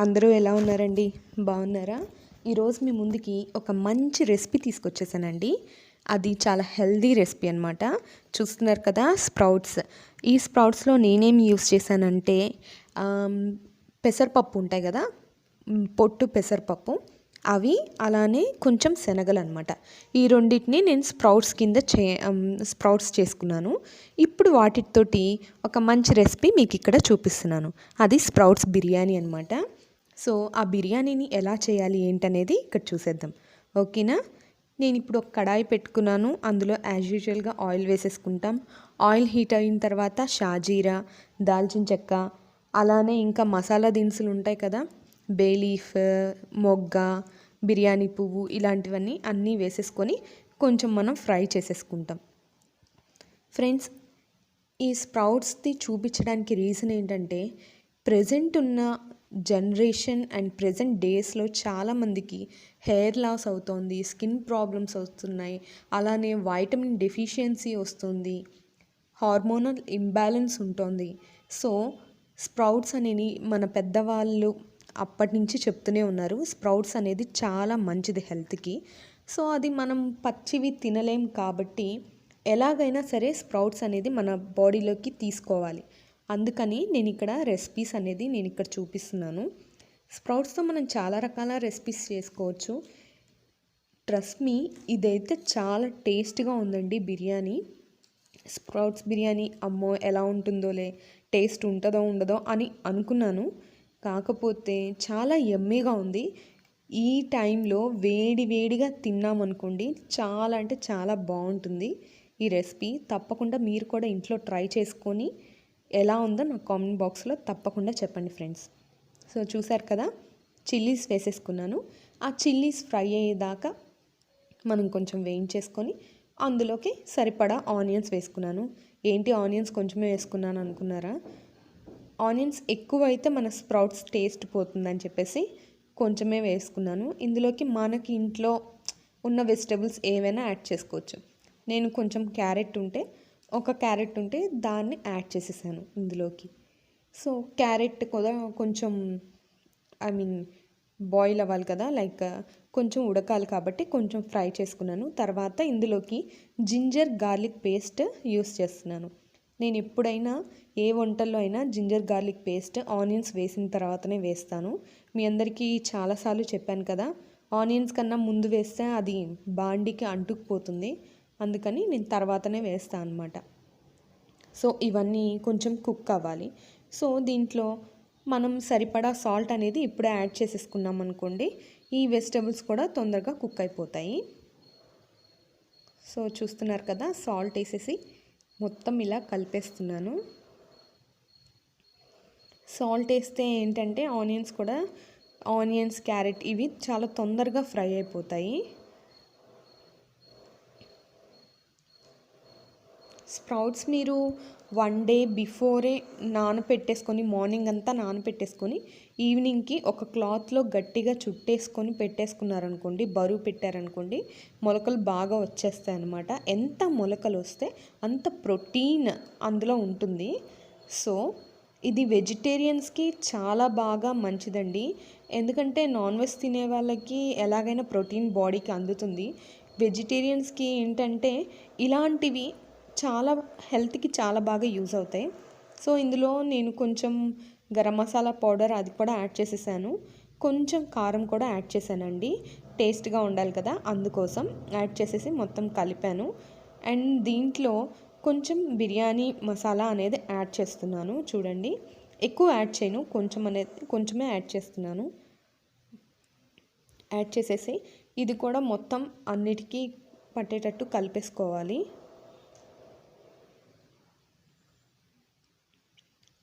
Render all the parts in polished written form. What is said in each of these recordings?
అందరూ ఎలా ఉన్నారండి? బాగున్నారా? ఈరోజు మీ ముందుకి ఒక మంచి రెసిపీ తీసుకొచ్చేసానండి. అది చాలా హెల్దీ రెసిపీ అనమాట. చూస్తున్నారు కదా, స్ప్రౌట్స్. ఈ స్ప్రౌట్స్లో నేనేం యూస్ చేశానంటే పెసరపప్పు ఉంటాయి కదా, పొట్టు పెసరపప్పు, అవి అలానే కొంచెం శనగలు అనమాట. ఈ రెండింటిని నేను స్ప్రౌట్స్ చేసుకున్నాను. ఇప్పుడు వాటితోటి ఒక మంచి రెసిపీ మీకు ఇక్కడ చూపిస్తున్నాను. అది స్ప్రౌట్స్ బిర్యానీ అనమాట. సో ఆ బిర్యానీని ఎలా చేయాలి ఏంటనేది ఇక్కడ చూసేద్దాం. ఓకేనా? నేను ఇప్పుడు ఒక కడాయి పెట్టుకున్నాను. అందులో యాజ్ యూజువల్గా ఆయిల్ వేసేసుకుంటాం. ఆయిల్ హీట్ అయిన తర్వాత షాజీరా, దాల్చిన చెక్క, అలానే ఇంకా మసాలా దినుసులు ఉంటాయి కదా, బే లీఫ్, మొగ్గ, బిర్యానీ పువ్వు, ఇలాంటివన్నీ అన్నీ వేసేసుకొని కొంచెం మనం ఫ్రై చేసేసుకుంటాం. ఫ్రెండ్స్, ఈ స్ప్రౌట్స్ది చూపించడానికి రీజన్ ఏంటంటే, ప్రజెంట్ ఉన్న జనరేషన్ అండ్ ప్రజెంట్ డేస్లో చాలామందికి హెయిర్ లాస్ అవుతుంది, స్కిన్ ప్రాబ్లమ్స్ వస్తున్నాయి, అలానే వైటమిన్ డెఫిషియన్సీ వస్తుంది, హార్మోనల్ ఇంబ్యాలెన్స్ ఉంటుంది. సో స్ప్రౌట్స్ అనేది మన పెద్దవాళ్ళు అప్పటి నుంచి చెప్తూనే ఉన్నారు, స్ప్రౌట్స్ అనేది చాలా మంచిది హెల్త్కి. సో అది మనం పచ్చివి తినలేం కాబట్టి ఎలాగైనా సరే స్ప్రౌట్స్ అనేది మన బాడీలోకి తీసుకోవాలి. అందుకని నేను ఇక్కడ రెసిపీస్ అనేది నేను ఇక్కడ చూపిస్తున్నాను. స్ప్రౌట్స్తో మనం చాలా రకాల రెసిపీస్ చేసుకోవచ్చు. ట్రస్ట్ మీ, ఇదైతే చాలా టేస్ట్గా ఉందండి బిర్యానీ. స్ప్రౌట్స్ బిర్యానీ అమ్మో ఎలా ఉంటుందోలే, టేస్ట్ ఉంటుందో ఉండదో అని అనుకున్నాను. కాకపోతే చాలా యమ్మీగా ఉంది. ఈ టైంలో వేడి వేడిగా తిన్నామనుకోండి, చాలా అంటే చాలా బాగుంటుంది ఈ రెసిపీ. తప్పకుండా మీరు కూడా ఇంట్లో ట్రై చేసుకొని ఎలా ఉందో నాకు కామెంట్ బాక్స్లో తప్పకుండా చెప్పండి ఫ్రెండ్స్. సో చూసారు కదా, చిల్లీస్ వేసేసుకున్నాను. ఆ చిల్లీస్ ఫ్రై అయ్యేదాకా మనం కొంచెం వేయించేసుకొని అందులోకి సరిపడా ఆనియన్స్ వేసుకున్నాను. ఏంటి ఆనియన్స్ కొంచెమే వేసుకున్నాను అనుకున్నారా? ఆనియన్స్ ఎక్కువ అయితే మన స్ప్రౌట్స్ టేస్ట్ పోతుందని చెప్పేసి కొంచెమే వేసుకున్నాను. ఇందులోకి మనకి ఇంట్లో ఉన్న వెజిటబుల్స్ ఏవైనా యాడ్ చేసుకోవచ్చు. నేను కొంచెం ఒక క్యారెట్ ఉంటే దాన్ని యాడ్ చేసేసాను ఇందులోకి. సో క్యారెట్ కూడా కొంచెం బాయిల్ అవ్వాలి కదా, లైక్ కొంచెం ఉడకాలి కాబట్టి కొంచెం ఫ్రై చేసుకున్నాను. తర్వాత ఇందులోకి జింజర్ గార్లిక్ పేస్ట్ యూస్ చేస్తున్నాను. నేను ఎప్పుడైనా ఏ వంటల్లో అయినా జింజర్ గార్లిక్ పేస్ట్ ఆనియన్స్ వేసిన తర్వాతనే వేస్తాను. మీ అందరికీ చాలాసార్లు చెప్పాను కదా, ఆనియన్స్ కన్నా ముందు వేస్తే అది బాండికి అంటుకుపోతుంది, అందుకని నేను తర్వాతనే వేస్తాను అనమాట. సో ఇవన్నీ కొంచెం కుక్ అవ్వాలి. సో దీంట్లో మనం సరిపడా సాల్ట్ అనేది ఇప్పుడే యాడ్ చేసేసుకున్నాం అనుకోండి, ఈ వెజిటబుల్స్ కూడా తొందరగా కుక్ అయిపోతాయి. సో చూస్తున్నారు కదా, సాల్ట్ వేసేసి మొత్తం ఇలా కలిపేస్తున్నాను. సాల్ట్ వేస్తే ఏంటంటే ఆనియన్స్, క్యారెట్ ఇవి చాలా తొందరగా ఫ్రై అయిపోతాయి. స్ప్రౌట్స్ మీరు 1 డే బిఫోరే నానపెట్టేసుకొని, మార్నింగ్ అంతా నానపెట్టేసుకొని ఈవినింగ్కి ఒక క్లాత్లో గట్టిగా చుట్టేసుకొని పెట్టేసుకున్నారనుకోండి, బరువు పెట్టారనుకోండి, మొలకలు బాగా వచ్చేస్తాయి అన్నమాట. ఎంత మొలకలు వస్తే అంత ప్రోటీన్ అందులో ఉంటుంది. సో ఇది వెజిటేరియన్స్కి చాలా బాగా మంచిదండి. ఎందుకంటే నాన్ వెజ్ తినే వాళ్ళకి ఎలాగైనా ప్రోటీన్ బాడీకి అందుతుంది. వెజిటేరియన్స్కి ఏంటంటే ఇలాంటివి చాలా హెల్త్కి చాలా బాగా యూజ్ అవుతాయి. సో ఇందులో నేను కొంచెం గరం మసాలా పౌడర్ అది కూడా యాడ్ చేసేసాను. కొంచెం కారం కూడా యాడ్ చేశానండి, టేస్ట్గా ఉండాలి కదా, అందుకోసం యాడ్ చేసేసి మొత్తం కలిపాను. అండ్ దీంట్లో కొంచెం బిర్యానీ మసాలా అనేది యాడ్ చేస్తున్నాను. చూడండి, ఎక్కువ యాడ్ చేయను, కొంచెమే యాడ్ చేస్తున్నాను. యాడ్ చేసేసి ఇది కూడా మొత్తం అన్నిటికీ పట్టేటట్టు కలిపేసుకోవాలి.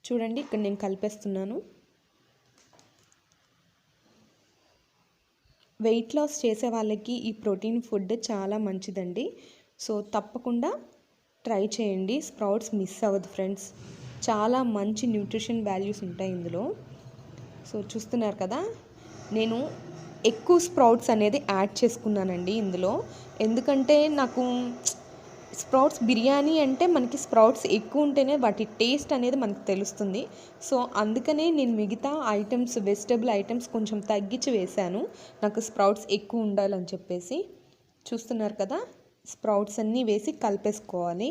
చూడండి, ఇక్కడ నేను కలిపేస్తున్నాను. వెయిట్ లాస్ చేసే వాళ్ళకి ఈ ప్రోటీన్ ఫుడ్ చాలా మంచిదండి. సో తప్పకుండా ట్రై చేయండి. స్ప్రౌట్స్ మిస్ అవ్వదు ఫ్రెండ్స్, చాలా మంచి న్యూట్రిషన్ వాల్యూస్ ఉంటాయి ఇందులో. సో చూస్తున్నారు కదా, నేను ఎక్కువ స్ప్రౌట్స్ అనేది యాడ్ చేసుకున్నానండి ఇందులో. ఎందుకంటే నాకు స్ప్రౌట్స్ బిర్యానీ అంటే మనకి స్ప్రౌట్స్ ఎక్కువ ఉంటేనే వాటి టేస్ట్ అనేది మనకు తెలుస్తుంది. సో అందుకనే నేను మిగతా ఐటమ్స్ వెజిటబుల్ ఐటమ్స్ కొంచెం తగ్గించి వేశాను, నాకు స్ప్రౌట్స్ ఎక్కువ ఉండాలని చెప్పేసి. చూస్తున్నారు కదా, స్ప్రౌట్స్ అన్నీ వేసి కలిపేసుకోవాలి.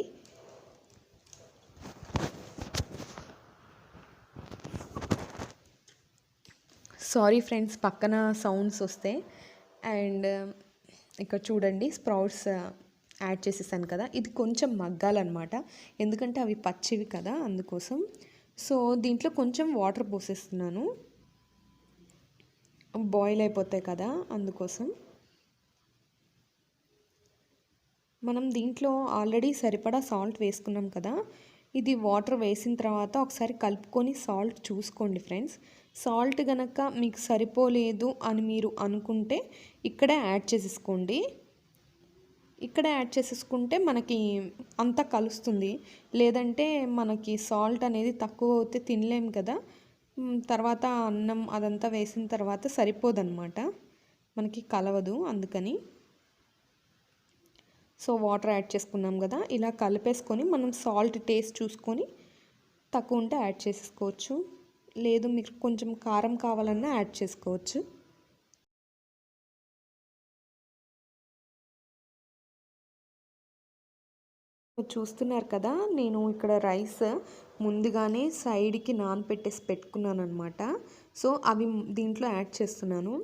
సారీ ఫ్రెండ్స్, పక్కన సౌండ్స్ వస్తాయి. అండ్ ఇక్కడ చూడండి, స్ప్రౌట్స్ యాడ్ చేసేసాను కదా, ఇది కొంచెం మగ్గాలన్నమాట, ఎందుకంటే అవి పచ్చివి కదా అందుకోసం. సో దీంట్లో కొంచెం వాటర్ పోసేస్తున్నాను, బాయిల్ అయిపోతాయి కదా అందుకోసం. మనం దీంట్లో ఆల్రెడీ సరిపడా సాల్ట్ వేసుకున్నాం కదా, ఇది వాటర్ వేసిన తర్వాత ఒకసారి కలుపుకొని సాల్ట్ చూసుకోండి ఫ్రెండ్స్. సాల్ట్ గనక మీకు సరిపోలేదు అని మీరు అనుకుంటే ఇక్కడే యాడ్ చేసేసుకోండి. ఇక్కడే యాడ్ చేసేసుకుంటే మనకి అంతా కలుస్తుంది. లేదంటే మనకి సాల్ట్ అనేది తక్కువ అవుతే తినలేం కదా, తర్వాత అన్నం అదంతా వేసిన తర్వాత సరిపోదన్నమాట, మనకి కలవదు అందుకని. సో వాటర్ యాడ్ చేసుకున్నాం కదా, ఇలా కలిపేసుకొని మనం సాల్ట్ టేస్ట్ చూసుకొని తక్కువ ఉంటే యాడ్ చేసుకోవచ్చు, లేదు మీకు కొంచెం కారం కావాలన్నా యాడ్ చేసుకోవచ్చు. చూస్తున్నారు కదా, నేను ఇక్కడ రైస్ ముందుగానే సైడ్కి నానపెట్టేసి పెట్టుకున్నాను అనమాట. సో అవి దీంట్లో యాడ్ చేస్తున్నాను.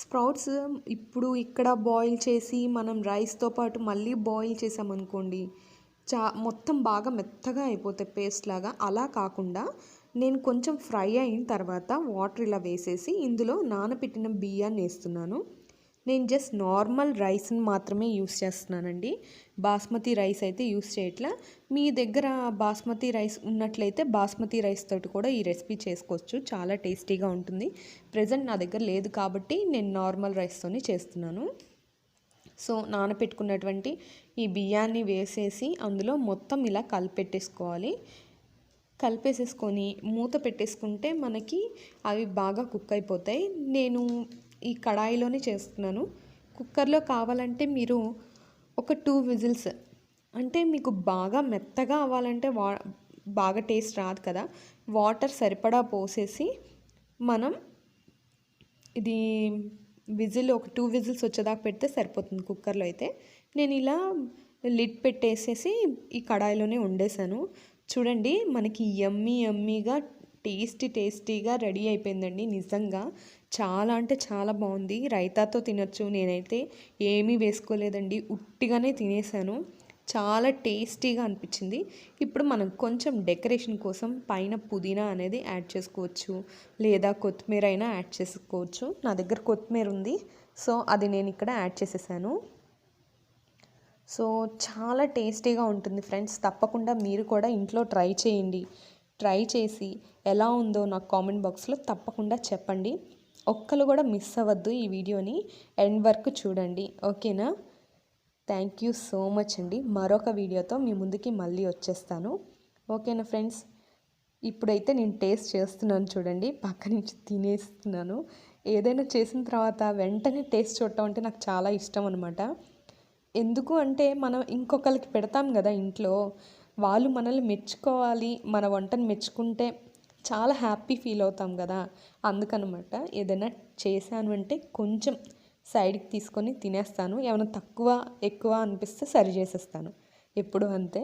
స్ప్రౌట్స్ ఇప్పుడు ఇక్కడ బాయిల్ చేసి మనం రైస్తో పాటు మళ్ళీ బాయిల్ చేసామనుకోండి, మొత్తం బాగా మెత్తగా అయిపోతాయి పేస్ట్ లాగా. అలా కాకుండా నేను కొంచెం ఫ్రై అయిన తర్వాత వాటర్ ఇలా వేసేసి ఇందులో నానబెట్టిన బియ్యాన్ని వేస్తున్నాను. నేను జస్ట్ నార్మల్ రైస్ని మాత్రమే యూస్ చేస్తున్నానండి, బాస్మతి రైస్ అయితే యూస్ చేయట్లా. మీ దగ్గర బాస్మతి రైస్ ఉన్నట్లయితే బాస్మతి రైస్ తోటి కూడా ఈ రెసిపీ చేసుకోవచ్చు, చాలా టేస్టీగా ఉంటుంది. ప్రజెంట్ నా దగ్గర లేదు కాబట్టి నేను నార్మల్ రైస్తోనే చేస్తున్నాను. సో నానపెట్టుకున్నటువంటి ఈ బియ్యాన్ని వేసేసి అందులో మొత్తం ఇలా కలిపెట్టేసుకోవాలి. కలిపేసేసుకొని మూత పెట్టేసుకుంటే మనకి అవి బాగా కుక్ అయిపోతాయి. నేను ఈ కడాయిలోనే చేస్తున్నాను. కుక్కర్లో కావాలంటే మీరు ఒక 2 విజిల్స్, అంటే మీకు బాగా మెత్తగా అవ్వాలంటే బాగా టేస్ట్ రాదు కదా, వాటర్ సరిపడా పోసేసి మనం ఇది విజిల్ ఒక 2 విజిల్స్ వచ్చేదాకా పెడితే సరిపోతుంది కుక్కర్లో అయితే. నేను ఇలా లిడ్ పెట్టేసేసి ఈ కడాయిలోనే వండేసాను. చూడండి, మనకి యమ్మీగా టేస్టీగా రెడీ అయిపోయిందండి. నిజంగా చాలా అంటే చాలా బాగుంది. రైతాతో తినొచ్చు. నేనైతే ఏమీ వేసుకోలేదండి, ఉట్టిగానే తినేసాను. చాలా టేస్టీగా అనిపించింది. ఇప్పుడు మనం కొంచెం డెకరేషన్ కోసం పైన పుదీనా అనేది యాడ్ చేసుకోవచ్చు, లేదా కొత్తిమీర అయినా యాడ్ చేసుకోవచ్చు. నా దగ్గర కొత్తిమీర ఉంది, సో అది నేను ఇక్కడ యాడ్ చేసేసాను. సో చాలా టేస్టీగా ఉంటుంది ఫ్రెండ్స్, తప్పకుండా మీరు కూడా ఇంట్లో ట్రై చేయండి. ట్రై చేసి ఎలా ఉందో నాకు కామెంట్ బాక్స్లో తప్పకుండా చెప్పండి. ఒక్కరు కూడా మిస్ అవ్వద్దు, ఈ వీడియోని ఎండ్ వరకు చూడండి, ఓకేనా? థ్యాంక్ యూ సో మచ్ అండి. మరొక వీడియోతో మీ ముందుకి మళ్ళీ వచ్చేస్తాను, ఓకేనా ఫ్రెండ్స్? ఇప్పుడైతే నేను టేస్ట్ చేస్తున్నాను చూడండి, పక్క నుంచి తినేస్తున్నాను. ఏదైనా చేసిన తర్వాత వెంటనే టేస్ట్ చూడటం అంటే నాకు చాలా ఇష్టం అనమాట. ఎందుకు అంటే మనం ఇంకొకరికి పెడతాం కదా ఇంట్లో, వాళ్ళు మనల్ని మెచ్చుకోవాలి, మన వంటను మెచ్చుకుంటే చాలా హ్యాపీ ఫీల్ అవుతాం కదా, అందుకనమాట. ఏదైనా చేశాను అంటే కొంచెం సైడ్కి తీసుకొని తినేస్తాను, ఏమైనా తక్కువ ఎక్కువ అనిపిస్తే సరి చేసేస్తాను, ఎప్పుడు అంతే.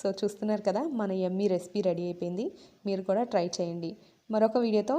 సో చూస్తున్నారు కదా, మన యమ్మీ రెసిపీ రెడీ అయిపోయింది. మీరు కూడా ట్రై చేయండి. మరొక వీడియోతో